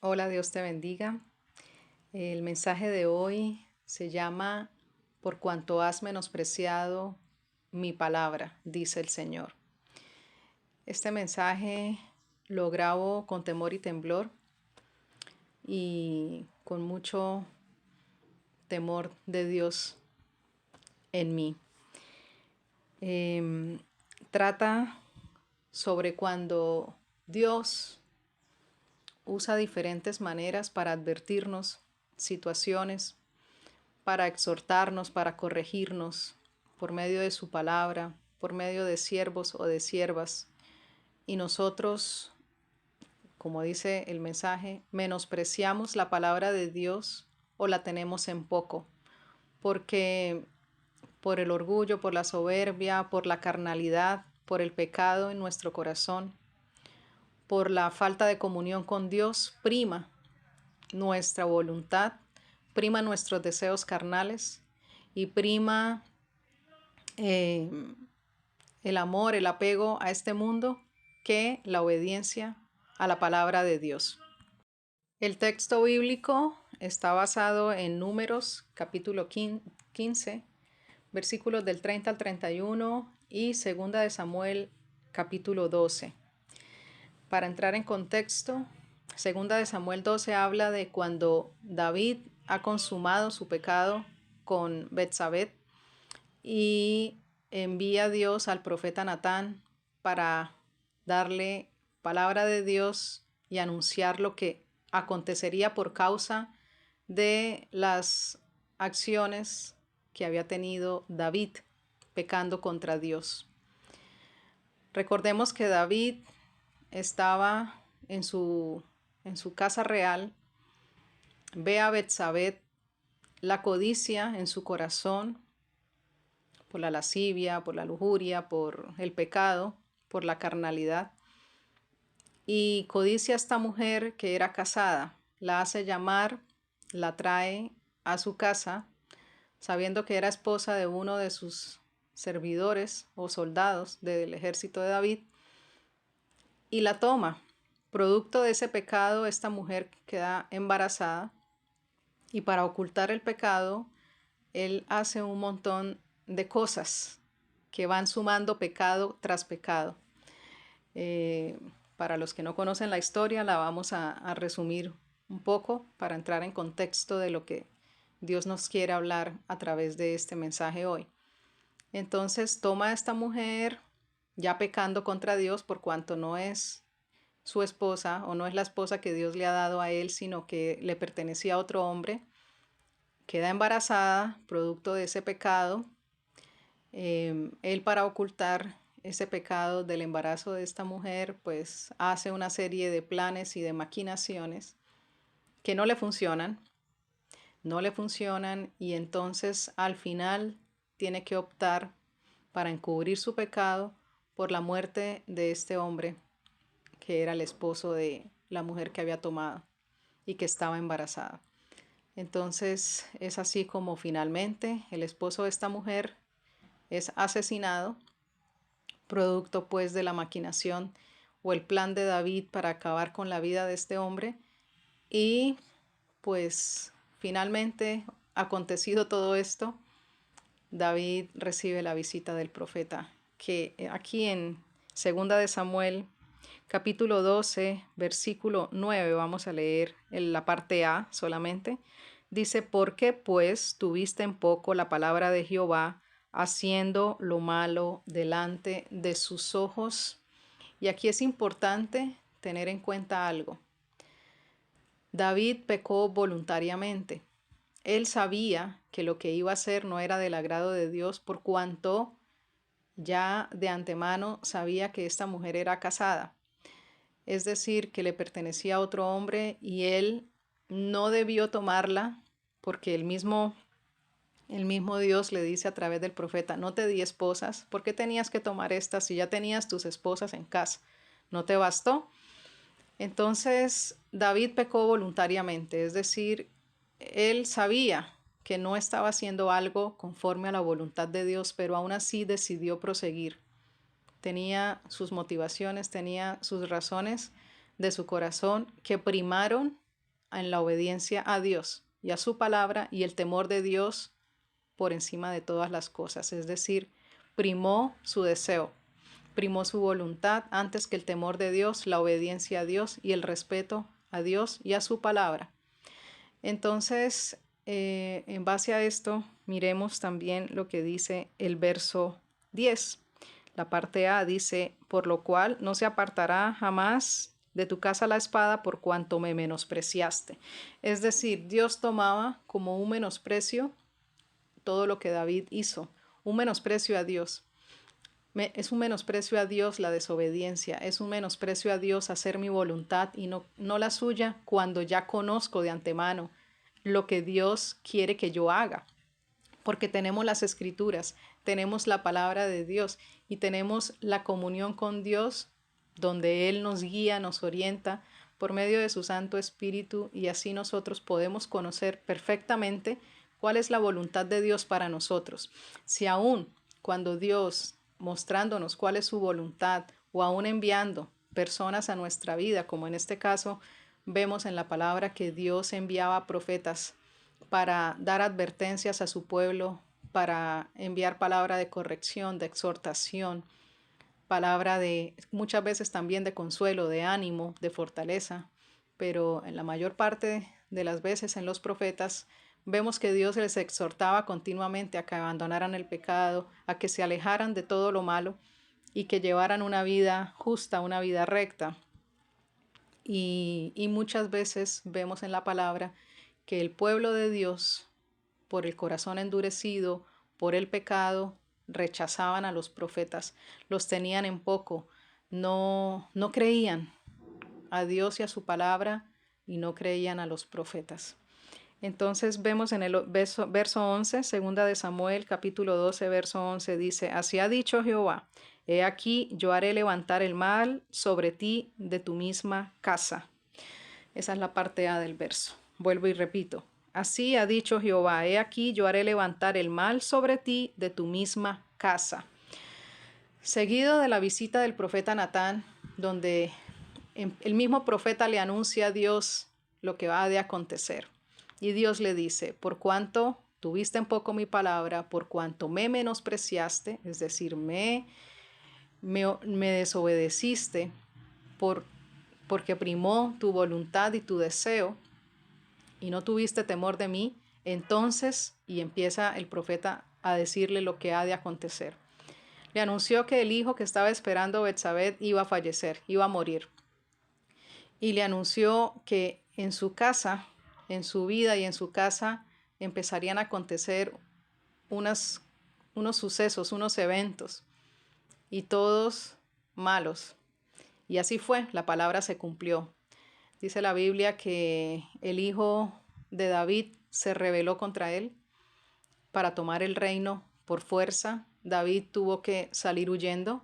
Hola, Dios te bendiga. El mensaje de hoy se llama Por cuanto has menospreciado mi palabra, dice el Señor. Este mensaje lo grabo con temor y temblor y con mucho temor de Dios en mí. Em, Trata sobre cuando Dios usa diferentes maneras para advertirnos situaciones, para exhortarnos, para corregirnos por medio de su palabra, por medio de siervos o de siervas. Y nosotros, como dice el mensaje, menospreciamos la palabra de Dios o la tenemos en poco, porque por el orgullo, por la soberbia, por la carnalidad, por el pecado en nuestro corazón, por la falta de comunión con Dios, prima nuestra voluntad, prima nuestros deseos carnales y prima eh, el amor, el apego a este mundo que la obediencia a la palabra de Dios. El texto bíblico está basado en Números capítulo 15, versículos del 30 al 31 y segunda de Samuel capítulo 12. Para entrar en contexto, segunda de Samuel 12 habla de cuando David ha consumado su pecado con Betsabé y envía a Dios al profeta Natán para darle palabra de Dios y anunciar lo que acontecería por causa de las acciones que había tenido David pecando contra Dios. Recordemos que David estaba en su casa real, ve a Betsabé, la codicia en su corazón por la lascivia, por la lujuria, por el pecado, por la carnalidad. Y codicia a esta mujer que era casada, la hace llamar, la trae a su casa, sabiendo que era esposa de uno de sus servidores o soldados del ejército de David, y la toma. Producto de ese pecado, esta mujer queda embarazada y para ocultar el pecado, él hace un montón de cosas que van sumando pecado tras pecado. Para los que no conocen la historia, la vamos a resumir un poco para entrar en contexto de lo que Dios nos quiere hablar a través de este mensaje hoy. Entonces toma a esta mujer ya pecando contra Dios por cuanto no es su esposa o no es la esposa que Dios le ha dado a él, sino que le pertenecía a otro hombre. Queda embarazada producto de ese pecado. Él, para ocultar ese pecado del embarazo de esta mujer, pues hace una serie de planes y de maquinaciones que no le funcionan y entonces al final tiene que optar para encubrir su pecado por la muerte de este hombre que era el esposo de la mujer que había tomado y que estaba embarazada. Entonces es así como finalmente el esposo de esta mujer es asesinado, producto pues de la maquinación o el plan de David para acabar con la vida de este hombre. Y pues finalmente, acontecido todo esto, David recibe la visita del profeta, que aquí en segunda de Samuel capítulo 12, versículo 9, vamos a leer en la parte A solamente. Dice, ¿por qué pues tuviste en poco la palabra de Jehová, haciendo lo malo delante de sus ojos? Y aquí es importante tener en cuenta algo. David pecó voluntariamente. Él sabía que lo que iba a hacer no era del agrado de Dios por cuanto ya de antemano sabía que esta mujer era casada. Es decir, que le pertenecía a otro hombre y él no debió tomarla porque el mismo Dios le dice a través del profeta, no te di esposas, ¿por qué tenías que tomar estas si ya tenías tus esposas en casa? ¿No te bastó? Entonces David pecó voluntariamente, es decir, él sabía que no estaba haciendo algo conforme a la voluntad de Dios, pero aún así decidió proseguir. Tenía sus motivaciones, tenía sus razones de su corazón que primaron en la obediencia a Dios y a su palabra, y el temor de Dios por encima de todas las cosas. Es decir, primó su deseo, primó su voluntad antes que el temor de Dios, la obediencia a Dios y el respeto a Dios y a su palabra. Entonces, en base a esto, miremos también lo que dice el verso 10. La parte A dice, por lo cual no se apartará jamás de tu casa la espada por cuanto me menospreciaste. Es decir, Dios tomaba como un menosprecio todo lo que David hizo, un menosprecio a Dios. Es un menosprecio a Dios la desobediencia, es un menosprecio a Dios hacer mi voluntad y no la suya, cuando ya conozco de antemano lo que Dios quiere que yo haga. Porque tenemos las escrituras, tenemos la palabra de Dios y tenemos la comunión con Dios, donde Él nos guía, nos orienta por medio de su Santo Espíritu, y así nosotros podemos conocer perfectamente cuál es la voluntad de Dios para nosotros. Si aún cuando Dios, mostrándonos cuál es su voluntad, o aún enviando personas a nuestra vida, como en este caso vemos en la palabra que Dios enviaba profetas para dar advertencias a su pueblo, para enviar palabra de corrección, de exhortación, palabra de muchas veces también de consuelo, de ánimo, de fortaleza, pero en la mayor parte de las veces en los profetas vemos que Dios les exhortaba continuamente a que abandonaran el pecado, a que se alejaran de todo lo malo y que llevaran una vida justa, una vida recta. Y muchas veces vemos en la palabra que el pueblo de Dios, por el corazón endurecido, por el pecado, rechazaban a los profetas, los tenían en poco, no creían a Dios y a su palabra, y no creían a los profetas. Entonces vemos en el verso 11, segunda de Samuel, capítulo 12, verso 11, dice, así ha dicho Jehová, he aquí yo haré levantar el mal sobre ti de tu misma casa. Esa es la parte A del verso. Vuelvo y repito. Así ha dicho Jehová, he aquí yo haré levantar el mal sobre ti de tu misma casa. Seguido de la visita del profeta Natán, donde el mismo profeta le anuncia a Dios lo que va a acontecer. Y Dios le dice, por cuanto tuviste en poco mi palabra, por cuanto me menospreciaste, es decir, me desobedeciste, porque primó tu voluntad y tu deseo, y no tuviste temor de mí, entonces, y empieza el profeta a decirle lo que ha de acontecer. Le anunció que el hijo que estaba esperando Betsabé iba a fallecer, iba a morir. Y le anunció que en su casa, en su vida y en su casa, empezarían a acontecer unos sucesos, unos eventos, y todos malos. Y así fue, la palabra se cumplió. Dice la Biblia que el hijo de David se rebeló contra él para tomar el reino por fuerza. David tuvo que salir huyendo.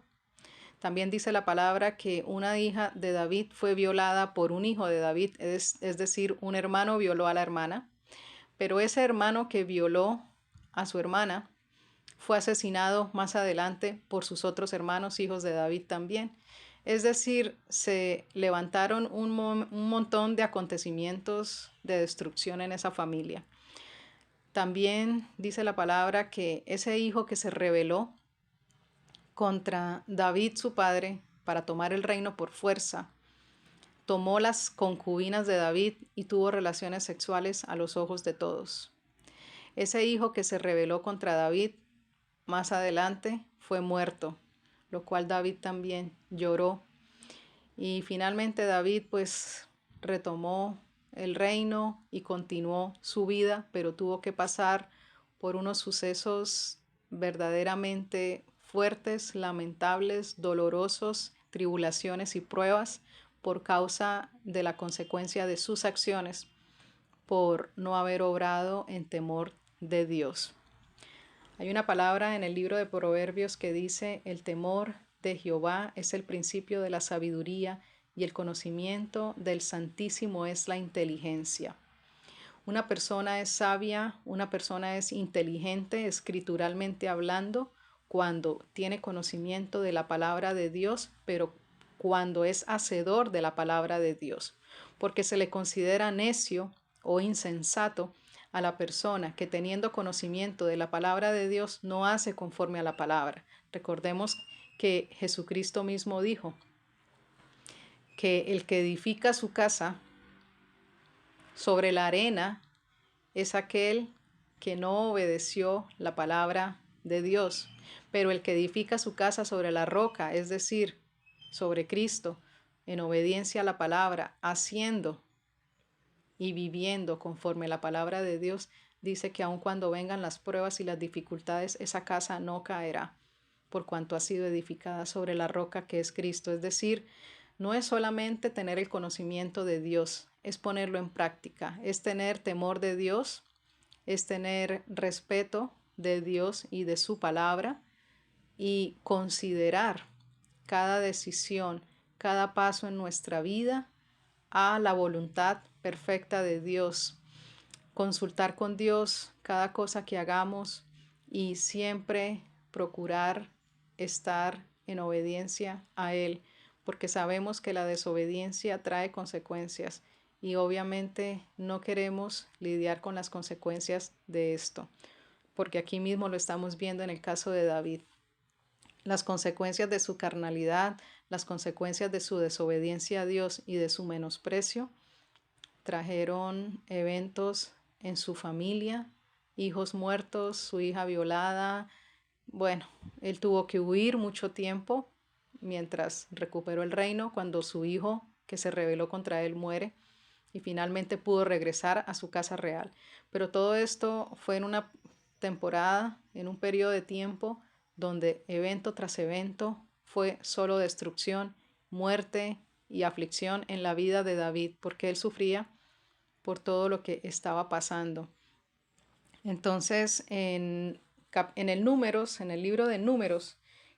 También dice la palabra que una hija de David fue violada por un hijo de David, es decir, un hermano violó a la hermana, pero ese hermano que violó a su hermana fue asesinado más adelante por sus otros hermanos, hijos de David también. Es decir, se levantaron un montón de acontecimientos de destrucción en esa familia. También dice la palabra que ese hijo que se rebeló contra David, su padre, para tomar el reino por fuerza, tomó las concubinas de David y tuvo relaciones sexuales a los ojos de todos. Ese hijo que se rebeló contra David, más adelante fue muerto, lo cual David también lloró. Y finalmente David pues retomó el reino y continuó su vida, pero tuvo que pasar por unos sucesos verdaderamente fuertes, lamentables, dolorosos, tribulaciones y pruebas por causa de la consecuencia de sus acciones, por no haber obrado en temor de Dios. Hay una palabra en el libro de Proverbios que dice, el temor de Jehová es el principio de la sabiduría y el conocimiento del Santísimo es la inteligencia. Una persona es sabia, una persona es inteligente escrituralmente hablando cuando tiene conocimiento de la palabra de Dios, pero cuando es hacedor de la palabra de Dios, porque se le considera necio o insensato a la persona que teniendo conocimiento de la palabra de Dios no hace conforme a la palabra. Recordemos que Jesucristo mismo dijo que el que edifica su casa sobre la arena es aquel que no obedeció la palabra de Dios, pero el que edifica su casa sobre la roca, es decir, sobre Cristo, en obediencia a la palabra, haciendo y viviendo conforme a la palabra de Dios, dice que aun cuando vengan las pruebas y las dificultades, esa casa no caerá, por cuanto ha sido edificada sobre la roca que es Cristo. Es decir, no es solamente tener el conocimiento de Dios, es ponerlo en práctica, es tener temor de Dios, es tener respeto de Dios y de su palabra y considerar cada decisión, cada paso en nuestra vida a la voluntad perfecta de Dios. Consultar con Dios cada cosa que hagamos y siempre procurar estar en obediencia a Él, porque sabemos que la desobediencia trae consecuencias y obviamente no queremos lidiar con las consecuencias de esto, porque aquí mismo lo estamos viendo en el caso de David. Las consecuencias de su carnalidad, las consecuencias de su desobediencia a Dios y de su menosprecio trajeron eventos en su familia, hijos muertos, su hija violada. Bueno, él tuvo que huir mucho tiempo mientras recuperó el reino, cuando su hijo, que se rebeló contra él, muere y finalmente pudo regresar a su casa real. Pero todo esto fue en una temporada, en un periodo de tiempo donde evento tras evento fue solo destrucción, muerte y aflicción en la vida de David, porque él sufría por todo lo que estaba pasando. Entonces, en el libro de Números,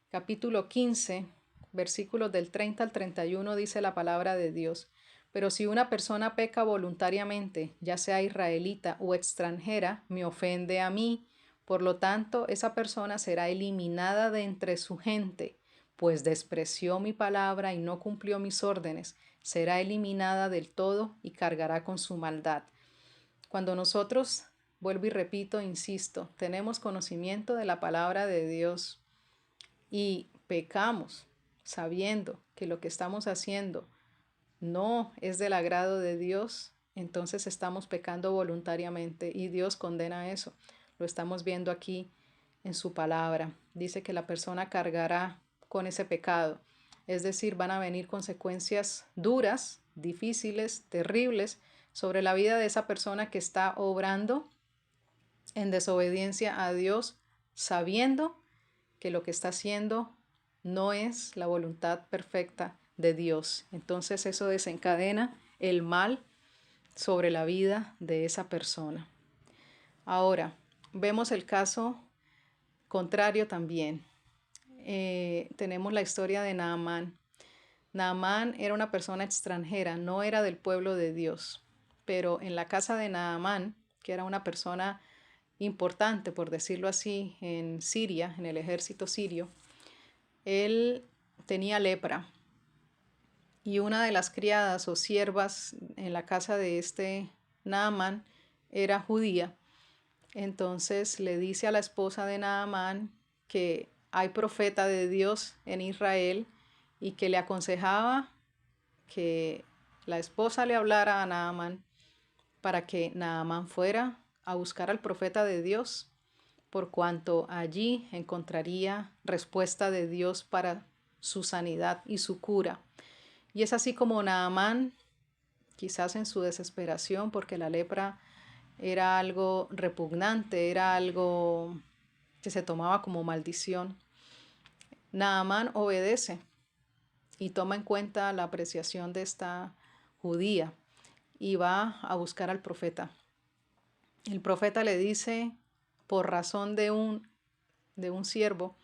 capítulo 15, versículos del 30 al 31, dice la palabra de Dios: pero si una persona peca voluntariamente, ya sea israelita o extranjera, me ofende a mí. Por lo tanto, esa persona será eliminada de entre su gente, pues despreció mi palabra y no cumplió mis órdenes. Será eliminada del todo y cargará con su maldad. Cuando nosotros, vuelvo y repito, insisto, tenemos conocimiento de la palabra de Dios y pecamos sabiendo que lo que estamos haciendo no es del agrado de Dios, entonces estamos pecando voluntariamente y Dios condena eso. Lo estamos viendo aquí en su palabra. Dice que la persona cargará con ese pecado. Es decir, van a venir consecuencias duras, difíciles, terribles sobre la vida de esa persona que está obrando en desobediencia a Dios, sabiendo que lo que está haciendo no es la voluntad perfecta de Dios. Entonces eso desencadena el mal sobre la vida de esa persona. Ahora, vemos el caso contrario también. Tenemos la historia de Naamán. Naamán era una persona extranjera, no era del pueblo de Dios, pero en la casa de Naamán, que era una persona importante, por decirlo así, en Siria, en el ejército sirio, él tenía lepra. Y una de las criadas o siervas en la casa de este Naamán era judía. Entonces le dice a la esposa de Naamán que hay profeta de Dios en Israel y que le aconsejaba que la esposa le hablara a Naamán para que Naamán fuera a buscar al profeta de Dios, por cuanto allí encontraría respuesta de Dios para su sanidad y su cura. Y es así como Naamán, quizás en su desesperación, porque la lepra era algo repugnante, era algo que se tomaba como maldición, Naamán obedece y toma en cuenta la apreciación de esta judía y va a buscar al profeta. El profeta le dice, por razón de un siervo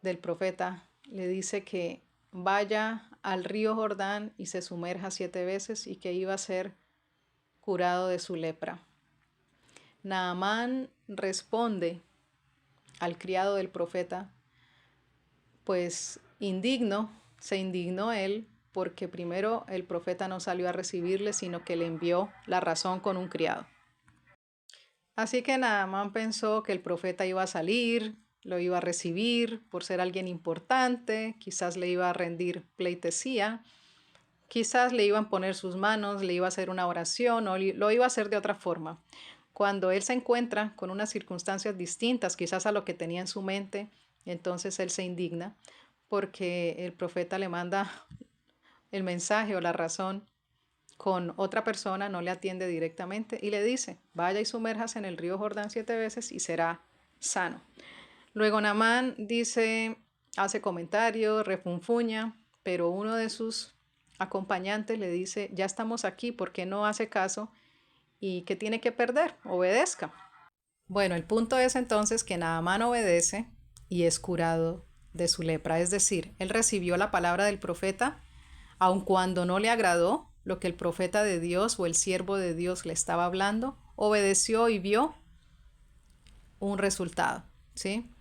del profeta, le dice que vaya al río Jordán y se sumerja 7 veces y que iba a ser curado de su lepra. Naamán responde al criado del profeta, pues indigno, se indignó él porque primero el profeta no salió a recibirle, sino que le envió la razón con un criado. Así que Naamán pensó que el profeta iba a salir, lo iba a recibir por ser alguien importante, quizás le iba a rendir pleitesía, quizás le iban a poner sus manos, le iba a hacer una oración o lo iba a hacer de otra forma. Cuando él se encuentra con unas circunstancias distintas, quizás a lo que tenía en su mente, entonces él se indigna porque el profeta le manda el mensaje o la razón con otra persona, no le atiende directamente y le dice, vaya y sumérjase en el río Jordán 7 veces y será sano. Luego Naamán dice, hace comentarios, refunfuña, pero uno de sus acompañantes le dice, ya estamos aquí, ¿por qué no hace caso? ¿Y qué tiene que perder? Obedezca. Bueno, el punto es entonces que Naamán obedece y es curado de su lepra. Es decir, él recibió la palabra del profeta, aun cuando no le agradó lo que el profeta de Dios o el siervo de Dios le estaba hablando, obedeció y vio un resultado, ¿sí?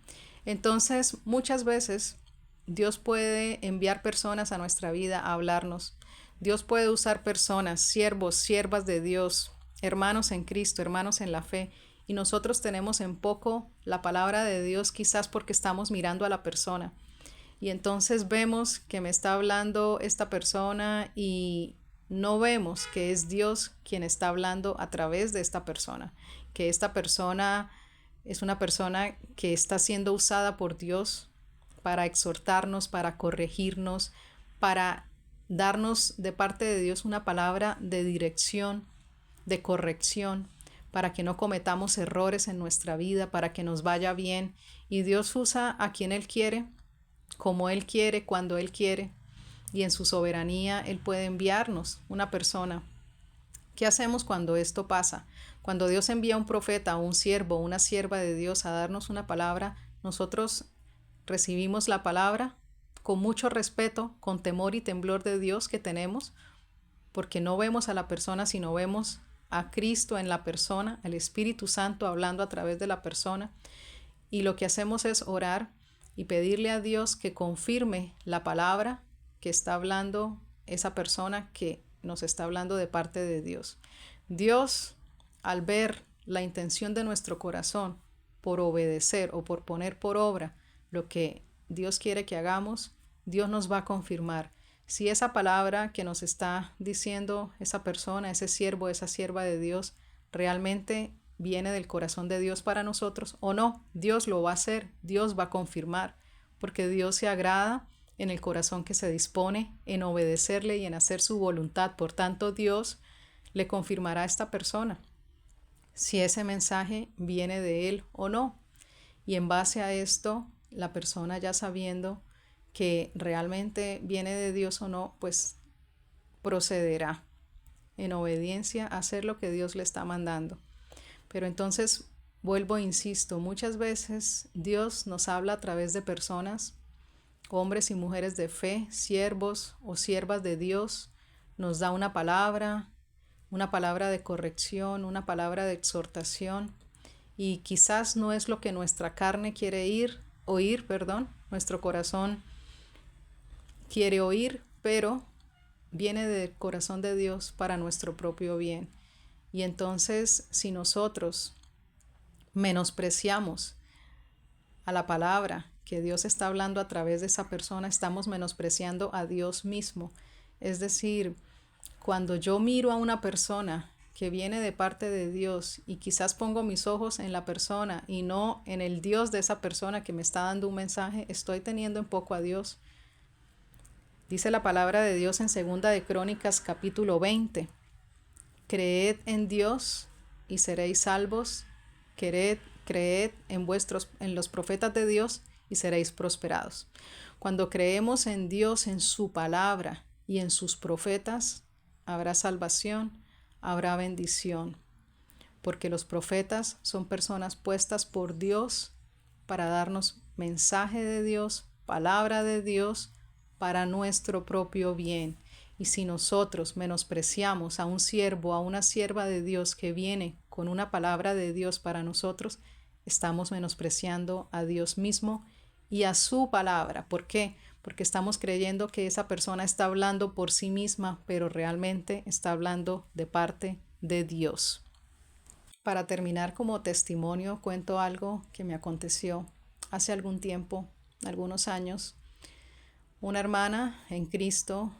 Entonces, muchas veces Dios puede enviar personas a nuestra vida a hablarnos. Dios puede usar personas, siervos, siervas de Dios, hermanos en Cristo, hermanos en la fe, y nosotros tenemos en poco la palabra de Dios quizás porque estamos mirando a la persona. Y entonces vemos que me está hablando esta persona y no vemos que es Dios quien está hablando a través de esta persona, que esta persona es una persona que está siendo usada por Dios para exhortarnos, para corregirnos, para darnos de parte de Dios una palabra de dirección, de corrección, para que no cometamos errores en nuestra vida, para que nos vaya bien. Y Dios usa a quien Él quiere, como Él quiere, cuando Él quiere. Y en su soberanía Él puede enviarnos una persona. ¿Qué hacemos cuando esto pasa? Cuando Dios envía un profeta o un siervo o una sierva de Dios a darnos una palabra, nosotros recibimos la palabra con mucho respeto, con temor y temblor de Dios que tenemos, porque no vemos a la persona, sino vemos a Cristo en la persona, al Espíritu Santo hablando a través de la persona. Y lo que hacemos es orar y pedirle a Dios que confirme la palabra que está hablando esa persona que nos está hablando de parte de Dios. Dios, al ver la intención de nuestro corazón por obedecer o por poner por obra lo que Dios quiere que hagamos, Dios nos va a confirmar si esa palabra que nos está diciendo esa persona, ese siervo, esa sierva de Dios, realmente viene del corazón de Dios para nosotros o no. Dios lo va a hacer, Dios va a confirmar, porque Dios se agrada en el corazón que se dispone en obedecerle y en hacer su voluntad. Por tanto, Dios le confirmará a esta persona si ese mensaje viene de él o no. Y en base a esto, la persona ya sabiendo que realmente viene de Dios o no, pues procederá en obediencia a hacer lo que Dios le está mandando. Pero entonces, vuelvo e insisto, muchas veces Dios nos habla a través de personas, hombres y mujeres de fe, siervos o siervas de Dios, nos da una palabra de corrección, una palabra de exhortación, y quizás no es lo que nuestra carne quiere oír, nuestro corazón quiere oír, pero viene del corazón de Dios para nuestro propio bien. Y entonces, si nosotros menospreciamos a la palabra que Dios está hablando a través de esa persona, estamos menospreciando a Dios mismo. Es decir, cuando yo miro a una persona que viene de parte de Dios y quizás pongo mis ojos en la persona y no en el Dios de esa persona que me está dando un mensaje, estoy teniendo en poco a Dios. Dice la palabra de Dios en 2 de Crónicas capítulo 20. Creed en Dios y seréis salvos. Creed en los profetas de Dios y seréis prosperados. Cuando creemos en Dios, en su palabra y en sus profetas, habrá salvación, habrá bendición, porque los profetas son personas puestas por Dios para darnos mensaje de Dios, palabra de Dios, para nuestro propio bien. Y si nosotros menospreciamos a un siervo, a una sierva de Dios que viene con una palabra de Dios para nosotros, estamos menospreciando a Dios mismo y a su palabra. ¿Por qué? porque estamos creyendo que esa persona está hablando por sí misma, pero realmente está hablando de parte de Dios. Para terminar como testimonio, cuento algo que me aconteció hace algún tiempo, algunos años. Una hermana en Cristo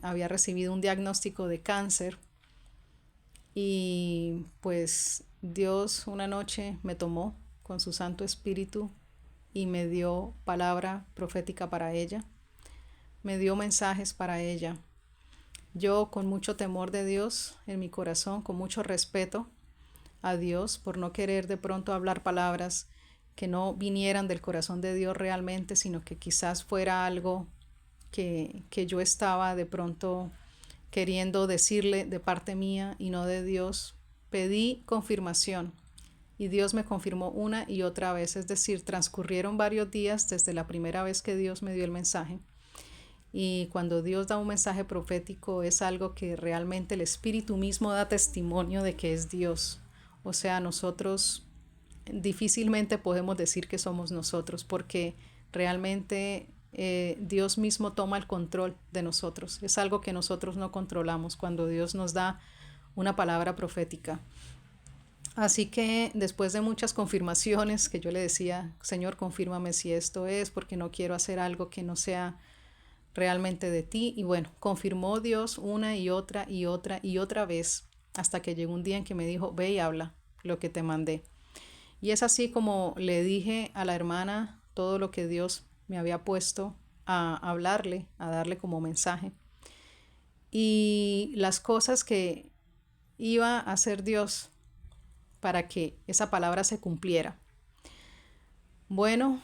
había recibido un diagnóstico de cáncer y pues Dios una noche me tomó con su Santo Espíritu y me dio palabra profética para ella, me dio mensajes para ella. Yo con mucho temor de Dios en mi corazón, con mucho respeto a Dios por no querer de pronto hablar palabras que no vinieran del corazón de Dios realmente, sino que quizás fuera algo que yo estaba de pronto queriendo decirle de parte mía y no de Dios. Pedí confirmación y Dios me confirmó una y otra vez, es decir, transcurrieron varios días desde la primera vez que Dios me dio el mensaje. Y cuando Dios da un mensaje profético es algo que realmente el Espíritu mismo da testimonio de que es Dios. O sea, nosotros difícilmente podemos decir que somos nosotros porque realmente Dios mismo toma el control de nosotros. Es algo que nosotros no controlamos cuando Dios nos da una palabra profética. Así que después de muchas confirmaciones que yo le decía, Señor, confírmame si esto es, porque no quiero hacer algo que no sea realmente de ti. Y bueno, confirmó Dios una y otra y otra y otra vez hasta que llegó un día en que me dijo, ve y habla lo que te mandé. Y es así como le dije a la hermana todo lo que Dios me había puesto a hablarle, a darle como mensaje. Y las cosas que iba a hacer Dios para que esa palabra se cumpliera. Bueno,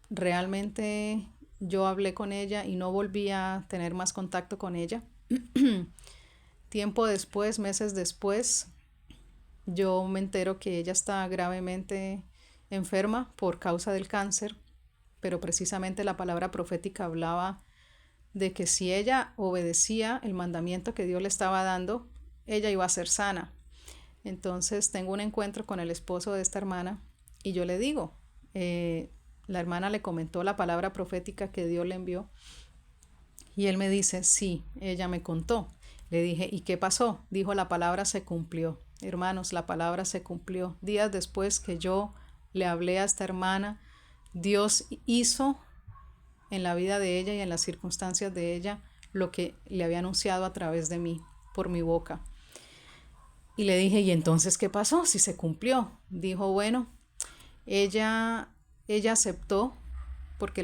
realmente yo hablé con ella y no volví a tener más contacto con ella. Tiempo después, meses después, yo me entero que ella está gravemente enferma por causa del cáncer, pero precisamente la palabra profética hablaba de que si ella obedecía el mandamiento que Dios le estaba dando, ella iba a ser sana. Entonces tengo un encuentro con el esposo de esta hermana y yo le digo, la hermana le comentó la palabra profética que Dios le envió y él me dice, sí, ella me contó. Le dije, ¿y qué pasó? Dijo, la palabra se cumplió. Hermanos, la palabra se cumplió. Días después que yo le hablé a esta hermana, Dios hizo en la vida de ella y en las circunstancias de ella lo que le había anunciado a través de mí, por mi boca. Y le dije, ¿y entonces qué pasó? Si se cumplió. Dijo, bueno, ella, ella aceptó porque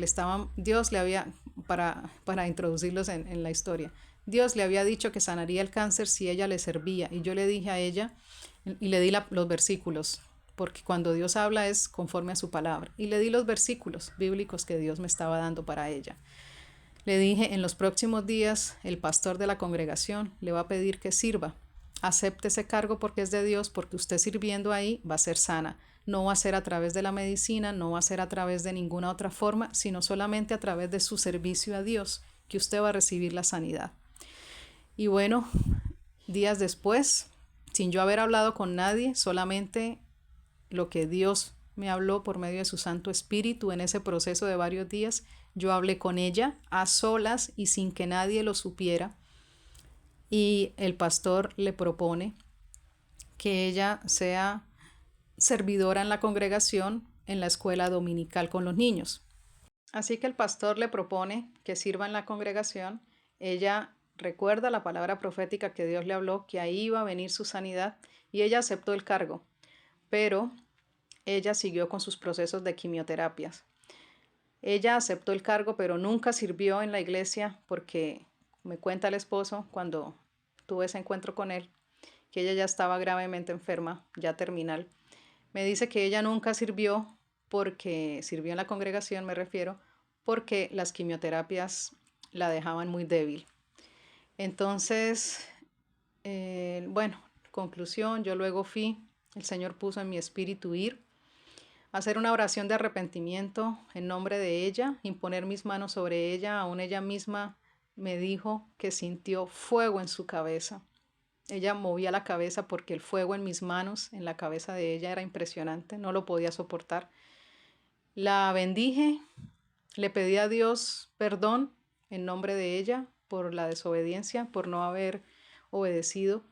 Dios le había, para introducirlos en la historia, Dios le había dicho que sanaría el cáncer si ella le servía. Y yo le dije a ella, y le di los versículos, porque cuando Dios habla es conforme a su palabra. Y le di los versículos bíblicos que Dios me estaba dando para ella. Le dije, en los próximos días el pastor de la congregación le va a pedir que sirva. Acepte ese cargo porque es de Dios, porque usted sirviendo ahí va a ser sana. No va a ser a través de la medicina, no va a ser a través de ninguna otra forma, sino solamente a través de su servicio a Dios, que usted va a recibir la sanidad. Y bueno, días después, sin yo haber hablado con nadie, solamente lo que Dios me habló por medio de su Santo Espíritu en ese proceso de varios días, yo hablé con ella a solas y sin que nadie lo supiera. Y el pastor le propone que ella sea servidora en la congregación en la escuela dominical con los niños. Así que el pastor le propone que sirva en la congregación. Ella recuerda la palabra profética que Dios le habló, que ahí iba a venir su sanidad, y ella aceptó el cargo, pero ella siguió con sus procesos de quimioterapias. Ella aceptó el cargo, pero nunca sirvió en la iglesia porque me cuenta el esposo cuando tuve ese encuentro con él, que ella ya estaba gravemente enferma, ya terminal. Me dice que ella nunca sirvió porque sirvió en la congregación, me refiero, porque las quimioterapias la dejaban muy débil. Entonces, bueno, conclusión, yo luego el Señor puso en mi espíritu ir, hacer una oración de arrepentimiento en nombre de ella, imponer mis manos sobre ella, aún ella misma me dijo que sintió fuego en su cabeza. Ella movía la cabeza porque el fuego en mis manos, en la cabeza de ella, era impresionante, no lo podía soportar. La bendije Le pedí a Dios perdón en nombre de ella por la desobediencia, por no haber obedecido,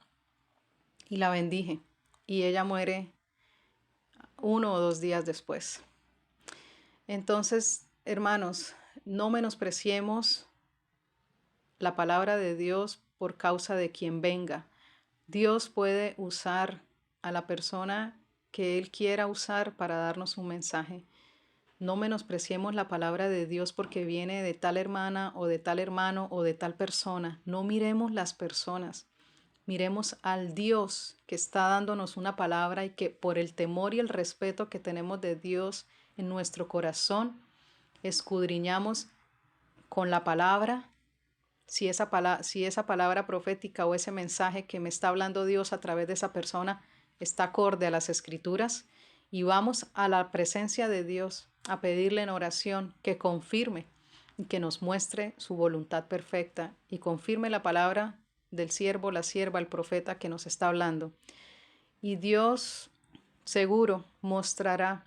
y la bendije. Y ella muere 1 o 2 días después. Entonces, hermanos, no menospreciemos la palabra de Dios por causa de quien venga. Dios puede usar a la persona que Él quiera usar para darnos un mensaje. No menospreciemos la palabra de Dios porque viene de tal hermana o de tal hermano o de tal persona. No miremos las personas. Miremos al Dios que está dándonos una palabra y que por el temor y el respeto que tenemos de Dios en nuestro corazón, escudriñamos con la palabra si esa palabra profética o ese mensaje que me está hablando Dios a través de esa persona está acorde a las escrituras, y vamos a la presencia de Dios a pedirle en oración que confirme y que nos muestre su voluntad perfecta y confirme la palabra del siervo, la sierva, el profeta que nos está hablando. Y Dios seguro mostrará,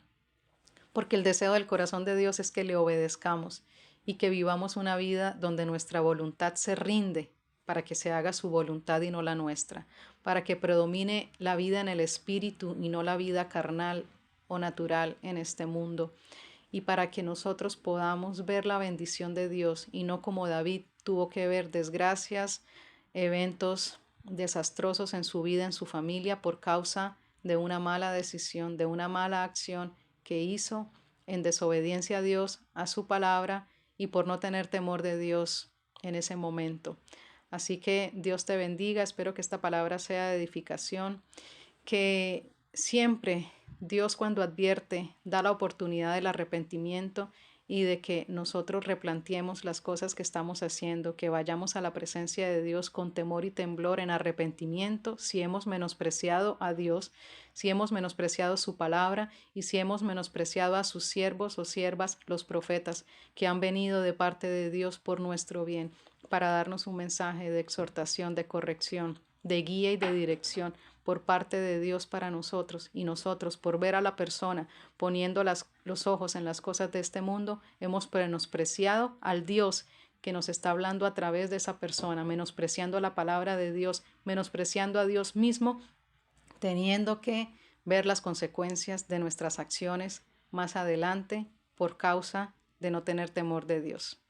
porque el deseo del corazón de Dios es que le obedezcamos y que vivamos una vida donde nuestra voluntad se rinde para que se haga su voluntad y no la nuestra, para que predomine la vida en el espíritu y no la vida carnal o natural en este mundo, y para que nosotros podamos ver la bendición de Dios y no como David tuvo que ver desgracias, eventos desastrosos en su vida, en su familia, por causa de una mala decisión, de una mala acción que hizo en desobediencia a Dios, a su palabra, y por no tener temor de Dios en ese momento. Así que Dios te bendiga, espero que esta palabra sea de edificación, que siempre Dios, cuando advierte, da la oportunidad del arrepentimiento y de que nosotros replanteemos las cosas que estamos haciendo, que vayamos a la presencia de Dios con temor y temblor en arrepentimiento si hemos menospreciado a Dios, si hemos menospreciado su palabra y si hemos menospreciado a sus siervos o siervas, los profetas, que han venido de parte de Dios por nuestro bien, para darnos un mensaje de exhortación, de corrección, de guía y de dirección por parte de Dios para nosotros, y nosotros, por ver a la persona poniendo los ojos en las cosas de este mundo, hemos menospreciado al Dios que nos está hablando a través de esa persona, menospreciando la palabra de Dios, menospreciando a Dios mismo, teniendo que ver las consecuencias de nuestras acciones más adelante por causa de no tener temor de Dios.